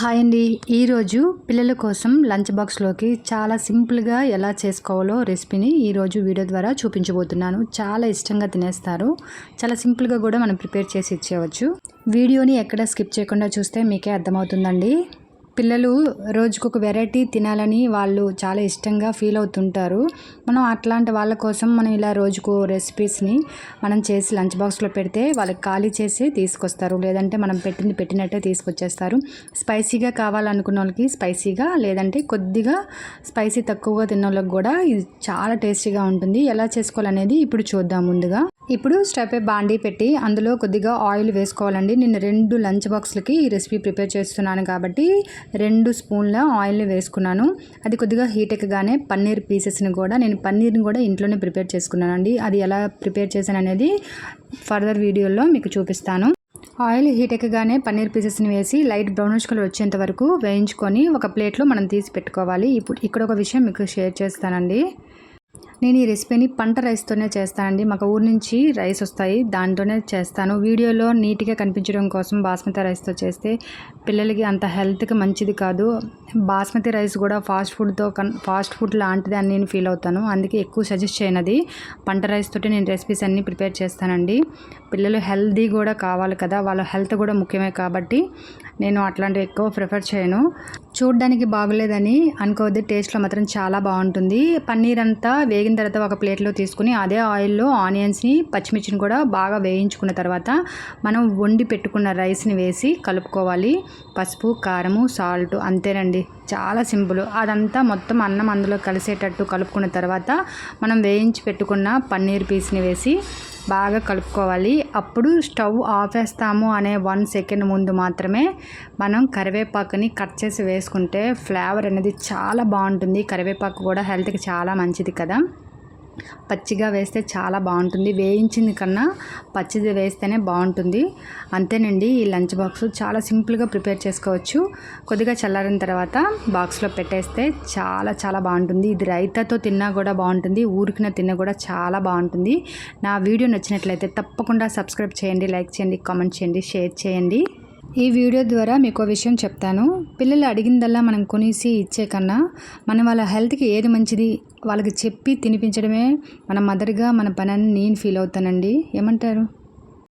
Hi అండి. ఈరోజు పిల్లల కోసం లంచ్ బాక్స్లోకి చాలా సింపుల్గా ఎలా చేసుకోవాలో రెసిపీని ఈరోజు వీడియో ద్వారా చూపించబోతున్నాను. చాలా ఇష్టంగా తినేస్తారు. చాలా సింపుల్గా కూడా మనం ప్రిపేర్ చేసి ఇచ్చేయవచ్చు. వీడియోని ఎక్కడ స్కిప్ చేయకుండా చూస్తే మీకే అర్థమవుతుందండి. పిల్లలు రోజుకొక వెరైటీ తినాలని వాళ్ళు చాలా ఇష్టంగా ఫీల్ అవుతుంటారు. మనం అట్లాంటి వాళ్ళ కోసం మనం ఇలా రోజుకో రెసిపీస్ని మనం చేసి లంచ్ బాక్స్లో పెడితే వాళ్ళకి ఖాళీ చేసి తీసుకొస్తారు. లేదంటే మనం పెట్టినట్టే తీసుకొచ్చేస్తారు. స్పైసీగా కావాలనుకున్న వాళ్ళకి స్పైసీగా, లేదంటే కొద్దిగా స్పైసీ తక్కువగా తిన్న వాళ్ళకి కూడా ఇది చాలా టేస్టీగా ఉంటుంది. ఎలా చేసుకోవాలనేది ఇప్పుడు చూద్దాం. ముందుగా ఇప్పుడు స్టవ్ పై బాండీ పెట్టి అందులో కొద్దిగా ఆయిల్ వేసుకోవాలండి. నేను 2 లంచ్ బాక్స్లకి ఈ రెసిపీ ప్రిపేర్ చేస్తున్నాను కాబట్టి 2 స్పూన్ల ఆయిల్ని వేసుకున్నాను. అది కొద్దిగా హీట్ ఎక్కగానే పన్నీర్ పీసెస్ని కూడా నేను పన్నీర్ని కూడా ఇంట్లోనే ప్రిపేర్ చేసుకున్నానండి. అది ఎలా ప్రిపేర్ చేశాను అనేది ఫర్దర్ వీడియోలో మీకు చూపిస్తాను. ఆయిల్ హీట్ ఎక్కగానే పన్నీర్ పీసెస్ని వేసి లైట్ బ్రౌనిష్ కలర్ వచ్చేంత వరకు వేయించుకొని ఒక ప్లేట్లో మనం తీసి పెట్టుకోవాలి. ఇప్పుడు ఇక్కడ ఒక విషయం మీకు షేర్ చేస్తానండి. నేను ఈ రెసిపీని పంట రైస్తోనే చేస్తానండి. మాకు ఊరు నుంచి రైస్ వస్తాయి, దాంతోనే చేస్తాను. వీడియోలో నీట్గా కనిపించడం కోసం బాస్మతి రైస్తో చేస్తే పిల్లలకి అంత హెల్త్కి మంచిది కాదు. బాస్మతి రైస్ కూడా ఫాస్ట్ ఫుడ్ లాంటిది అని నేను ఫీల్ అవుతాను. అందుకే ఎక్కువ సజెస్ట్ చేయనది పంట రైస్ తోటి నేను రెసిపీస్ అన్నీ ప్రిపేర్ చేస్తానండి. పిల్లలు హెల్తీ కూడా కావాలి కదా, వాళ్ళ హెల్త్ కూడా ముఖ్యమే కాబట్టి నేను అట్లాంటివి ఎక్కువ ప్రిఫర్ చేయను. చూడడానికి బాగోలేదని అనుకోవద్దు, టేస్ట్లో మాత్రం చాలా బాగుంటుంది. పన్నీర్ అంతా వేగిన తర్వాత ఒక ప్లేట్లో తీసుకుని అదే ఆయిల్లో ఆనియన్స్ని, పచ్చిమిర్చిని కూడా బాగా వేయించుకున్న తర్వాత మనం వండి పెట్టుకున్న రైస్ని వేసి కలుపుకోవాలి. పసుపు, కారము, సాల్ట్, అంతేనండి. చాలా సింపుల్. అదంతా మొత్తం అన్నం అందులో కలిసేటట్టు కలుపుకున్న తర్వాత మనం వేయించి పెట్టుకున్న పన్నీర్ పీస్ని వేసి బాగా కలుపుకోవాలి. అప్పుడు స్టవ్ ఆపేస్తాము అనే 1 సెకండ్ ముందు మాత్రమే మనం కరివేపాకుని కట్ చేసి వేసుకుంటే ఫ్లేవర్ అనేది చాలా బాగుంటుంది. కరివేపాకు కూడా హెల్త్కి చాలా మంచిది కదా. పచ్చిగా వేస్తే చాలా బాగుంటుంది. వేయించింది కన్నా పచ్చిది వేస్తేనే బాగుంటుంది. అంతేనండి, ఈ లంచ్ బాక్స్ చాలా సింపుల్గా ప్రిపేర్ చేసుకోవచ్చు. కొద్దిగా చల్లారిన తర్వాత బాక్స్లో పెట్టేస్తే చాలా చాలా బాగుంటుంది. ఇది రైతాతో తిన్నా కూడా బాగుంటుంది, ఊరికిన తిన్నా కూడా చాలా బాగుంటుంది. నా వీడియో నచ్చినట్లయితే తప్పకుండా సబ్స్క్రైబ్ చేయండి, లైక్ చేయండి, కామెంట్ చేయండి, షేర్ చేయండి. ఈ వీడియో ద్వారా మీకు ఒక విషయం చెప్తాను. పిల్లలు అడిగిందల్లా మనం కొనేసి ఇచ్చే కన్నా మనం వాళ్ళ హెల్త్కి ఏది మంచిది వాళ్ళకి చెప్పి తినిపించడమే మన మదర్గా మన పని అని నేను ఫీల్ అవుతానండి. ఏమంటారు?